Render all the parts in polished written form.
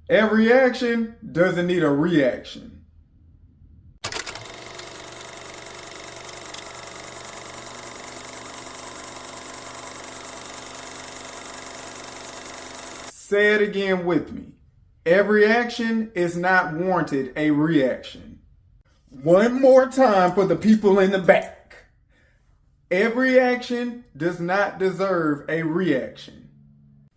Every action doesn't need a reaction. Say it again with me. Every action is not warranted a reaction. One more time for the people in the back. Every action does not deserve a reaction.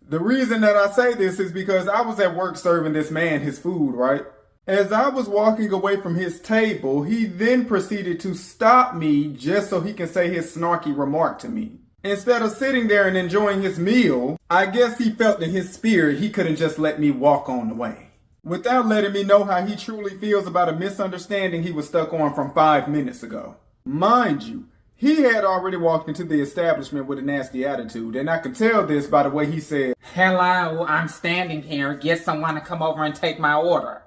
The reason that I say this is because I was at work serving this man his food, right? As I was walking away from his table, he then proceeded to stop me just so he can say his snarky remark to me. Instead of sitting there and enjoying his meal, I guess he felt in his spirit he couldn't just let me walk on the way, without letting me know how he truly feels about a misunderstanding he was stuck on from 5 minutes ago. Mind you, he had already walked into the establishment with a nasty attitude, and I could tell this by the way he said, "Hello, I'm standing here. Get someone to come over and take my order."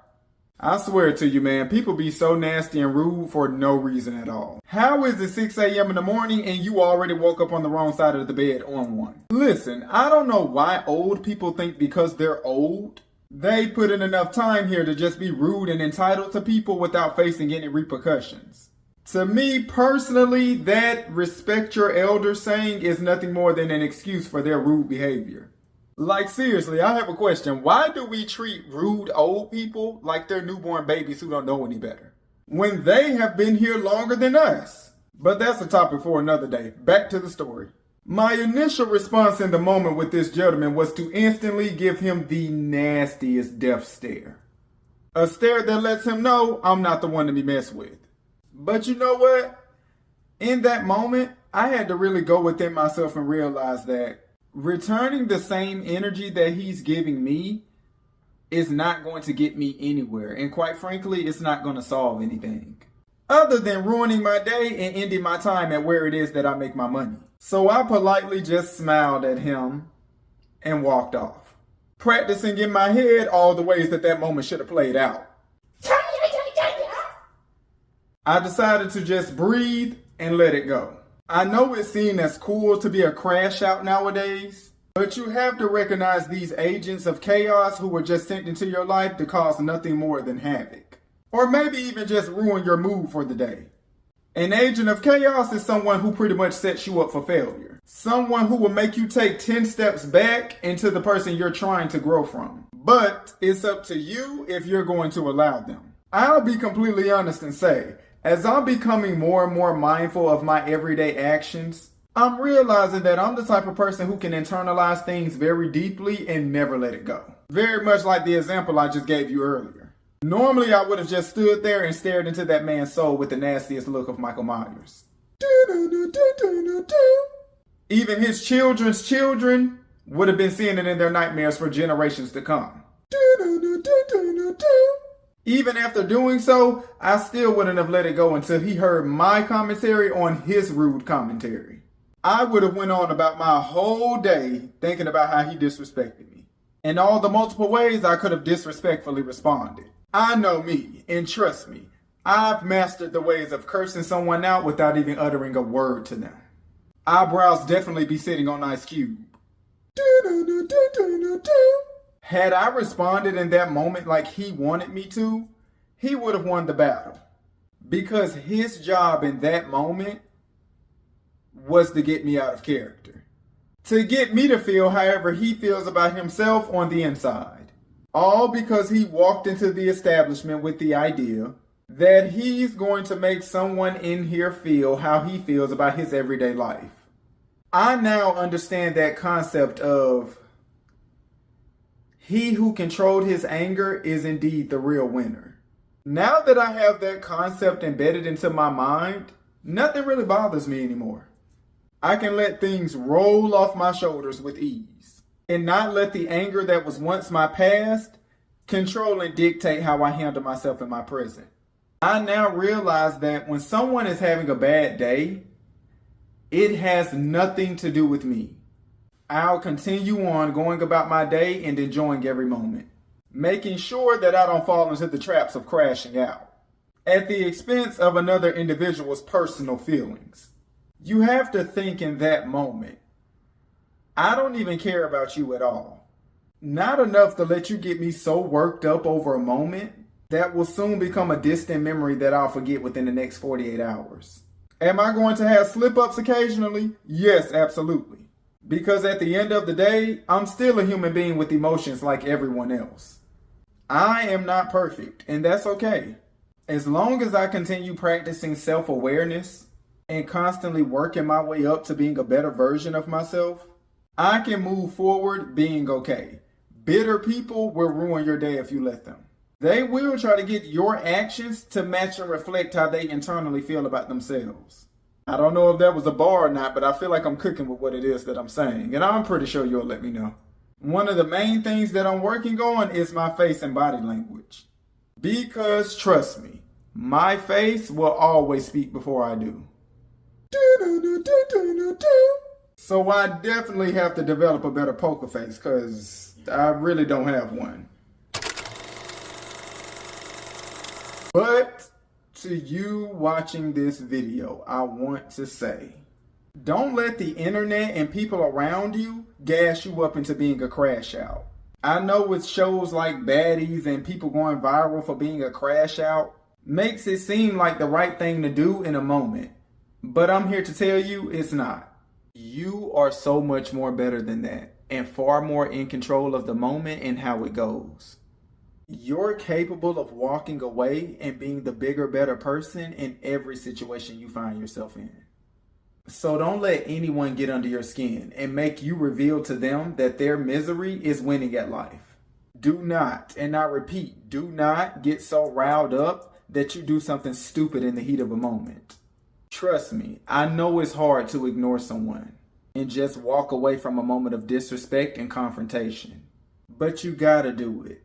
I swear to you, man, people be so nasty and rude for no reason at all. How is it 6 a.m. in the morning and you already woke up on the wrong side of the bed on one? Listen, I don't know why old people think because they're old, they put in enough time here to just be rude and entitled to people without facing any repercussions. To me personally, that respect your elders saying is nothing more than an excuse for their rude behavior. Like seriously, I have a question. Why do we treat rude old people like they're newborn babies who don't know any better, when they have been here longer than us? But that's a topic for another day. Back to the story. My initial response in the moment with this gentleman was to instantly give him the nastiest death stare. A stare that lets him know I'm not the one to be messed with. But you know what? In that moment, I had to really go within myself and realize that returning the same energy that he's giving me is not going to get me anywhere. And quite frankly, it's not going to solve anything other than ruining my day and ending my time at where it is that I make my money. So I politely just smiled at him and walked off, practicing in my head all the ways that that moment should have played out. I decided to just breathe and let it go. I know it's seen as cool to be a crash out nowadays, but you have to recognize these agents of chaos who were just sent into your life to cause nothing more than havoc, or maybe even just ruin your mood for the day. An agent of chaos is someone who pretty much sets you up for failure. Someone who will make you take 10 steps back into the person you're trying to grow from. But it's up to you if you're going to allow them. I'll be completely honest and say, as I'm becoming more and more mindful of my everyday actions, I'm realizing that I'm the type of person who can internalize things very deeply and never let it go. Very much like the example I just gave you earlier. Normally, I would have just stood there and stared into that man's soul with the nastiest look of Michael Myers. Even his children's children would have been seeing it in their nightmares for generations to come. Even after doing so, I still wouldn't have let it go until he heard my commentary on his rude commentary. I would have went on about my whole day thinking about how he disrespected me, and all the multiple ways I could have disrespectfully responded. I know me, and trust me, I've mastered the ways of cursing someone out without even uttering a word to them. Eyebrows definitely be sitting on Ice Cube. Had I responded in that moment like he wanted me to, he would have won the battle. Because his job in that moment was to get me out of character. To get me to feel however he feels about himself on the inside. All because he walked into the establishment with the idea that he's going to make someone in here feel how he feels about his everyday life. I now understand that concept of he who controlled his anger is indeed the real winner. Now that I have that concept embedded into my mind, nothing really bothers me anymore. I can let things roll off my shoulders with ease, and not let the anger that was once my past control and dictate how I handle myself in my present. I now realize that when someone is having a bad day, it has nothing to do with me. I'll continue on going about my day and enjoying every moment, making sure that I don't fall into the traps of crashing out at the expense of another individual's personal feelings. You have to think in that moment, I don't even care about you at all. Not enough to let you get me so worked up over a moment that will soon become a distant memory that I'll forget within the next 48 hours. Am I going to have slip-ups occasionally? Yes, absolutely. Because at the end of the day, I'm still a human being with emotions like everyone else. I am not perfect, and that's okay. As long as I continue practicing self-awareness and constantly working my way up to being a better version of myself, I can move forward being okay. Bitter people will ruin your day if you let them. They will try to get your actions to match and reflect how they internally feel about themselves. I don't know if that was a bar or not, but I feel like I'm cooking with what it is that I'm saying, and I'm pretty sure you'll let me know. One of the main things that I'm working on is my face and body language. Because trust me, my face will always speak before I do. So I definitely have to develop a better poker face, because I really don't have one. But to you watching this video, I want to say, don't let the internet and people around you gas you up into being a crash out. I know with shows like Baddies and people going viral for being a crash out makes it seem like the right thing to do in a moment. But I'm here to tell you it's not. You are so much more better than that and far more in control of the moment and how it goes. You're capable of walking away and being the bigger, better person in every situation you find yourself in. So don't let anyone get under your skin and make you reveal to them that their misery is winning at life. Do not, and I repeat, do not get so riled up that you do something stupid in the heat of a moment. Trust me, I know it's hard to ignore someone and just walk away from a moment of disrespect and confrontation. But you gotta do it.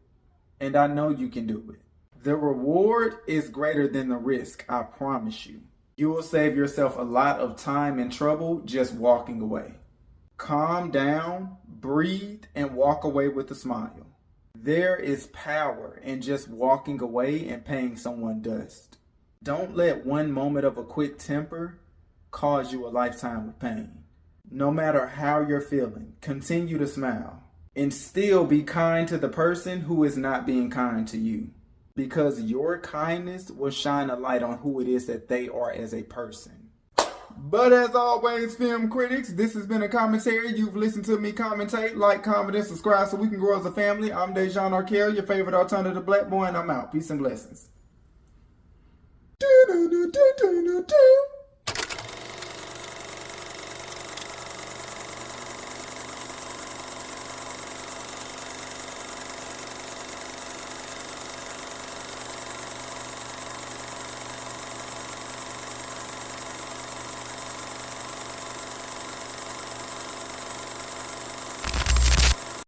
And I know you can do it. The reward is greater than the risk, I promise you. You will save yourself a lot of time and trouble just walking away. Calm down, breathe, and walk away with a smile. There is power in just walking away and paying someone dust. Don't let one moment of a quick temper cause you a lifetime of pain. No matter how you're feeling, continue to smile. And still be kind to the person who is not being kind to you. Because your kindness will shine a light on who it is that they are as a person. But as always, film critics, this has been a commentary. You've listened to me commentate. Like, comment, and subscribe so we can grow as a family. I'm Déj'Shon Arkell, your favorite alternative black boy, and I'm out. Peace and blessings.